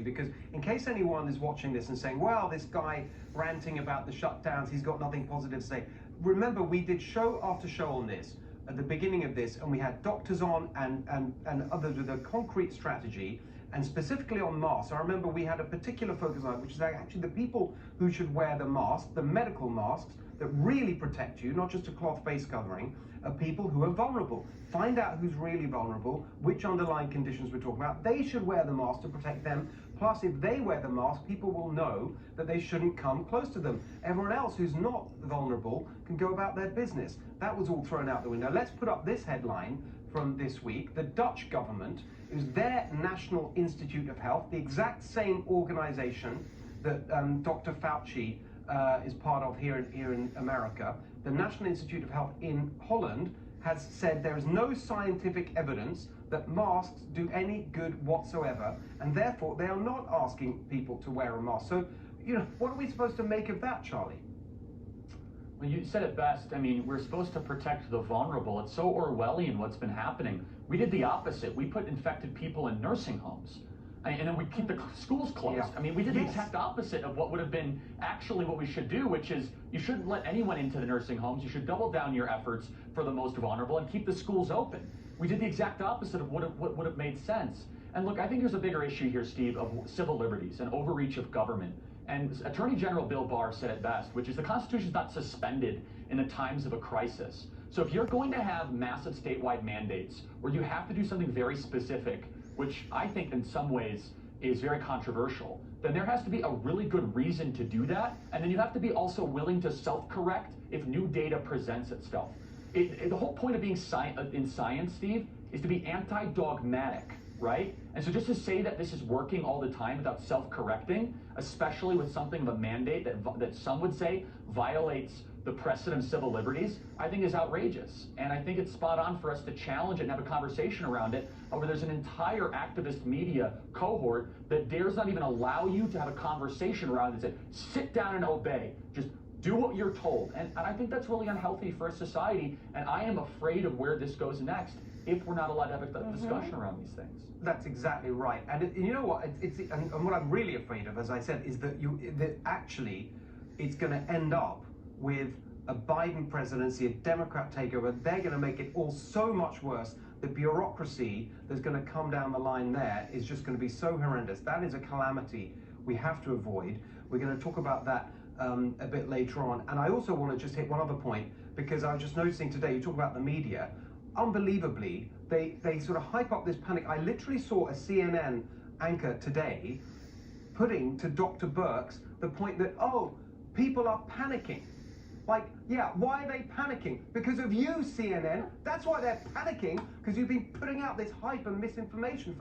Because in case anyone is watching this and saying, well, this guy ranting about the shutdowns, he's got nothing positive to say. Remember, we did show after show on this at the beginning of this, and we had doctors on and others with a concrete strategy, and specifically on masks. I remember we had a particular focus on it, which is actually the people who should wear the mask, the medical masks that really protect you, not just a cloth face covering, are people who are vulnerable. Find out who's really vulnerable, which underlying conditions we're talking about. They should wear the mask to protect them. Plus, if they wear the mask, people will know that they shouldn't come close to them. Everyone else who's not vulnerable can go about their business. That was all thrown out the window. Let's put up this headline from this week. The Dutch government, is their National Institute of Health, the exact same organization that Dr. Fauci is part of here in America. The National Institute of Health in Holland has said there is no scientific evidence that masks do any good whatsoever, and therefore they are not asking people to wear a mask. So, what are we supposed to make of that, Charlie? Well, you said it best. I mean, we're supposed to protect the vulnerable. It's so Orwellian what's been happening. We did the opposite. We put infected people in nursing homes. And then we keep the schools closed. Yeah. I mean, we did the exact opposite of what would have been actually what we should do, which is you shouldn't let anyone into the nursing homes. You should double down your efforts for the most vulnerable and keep the schools open. We did the exact opposite of what would have made sense. And look, I think there's a bigger issue here, Steve, of civil liberties and overreach of government. And Attorney General Bill Barr said it best, which is the Constitution is not suspended in the times of a crisis. So if you're going to have massive statewide mandates where you have to do something very specific, which I think in some ways is very controversial, then there has to be a really good reason to do that. And then you have to be also willing to self-correct if new data presents itself. The whole point of being in science, Steve, is to be anti-dogmatic, right? And so just to say that this is working all the time without self-correcting, especially with something of a mandate that some would say violates the precedent of civil liberties, I think is outrageous. And I think it's spot on for us to challenge it and have a conversation around it, where there's an entire activist media cohort that dares not even allow you to have a conversation around it and say, sit down and obey. Just do what you're told. And I think that's really unhealthy for a society. And I am afraid of where this goes next if we're not allowed to have a discussion around these things. That's exactly right. And you know what? And what I'm really afraid of, as I said, is that actually it's going to end up with a Biden presidency, a Democrat takeover. They're going to make it all so much worse. The bureaucracy that's going to come down the line there is just going to be so horrendous. That is a calamity we have to avoid. We're going to talk about that a bit later on. And I also want to just hit one other point, because I was just noticing today, you talk about the media. Unbelievably, they sort of hype up this panic. I literally saw a CNN anchor today putting to Dr. Birx the point that, oh, people are panicking. Like, yeah, why are they panicking? Because of you, CNN. That's why they're panicking, because you've been putting out this hype and misinformation.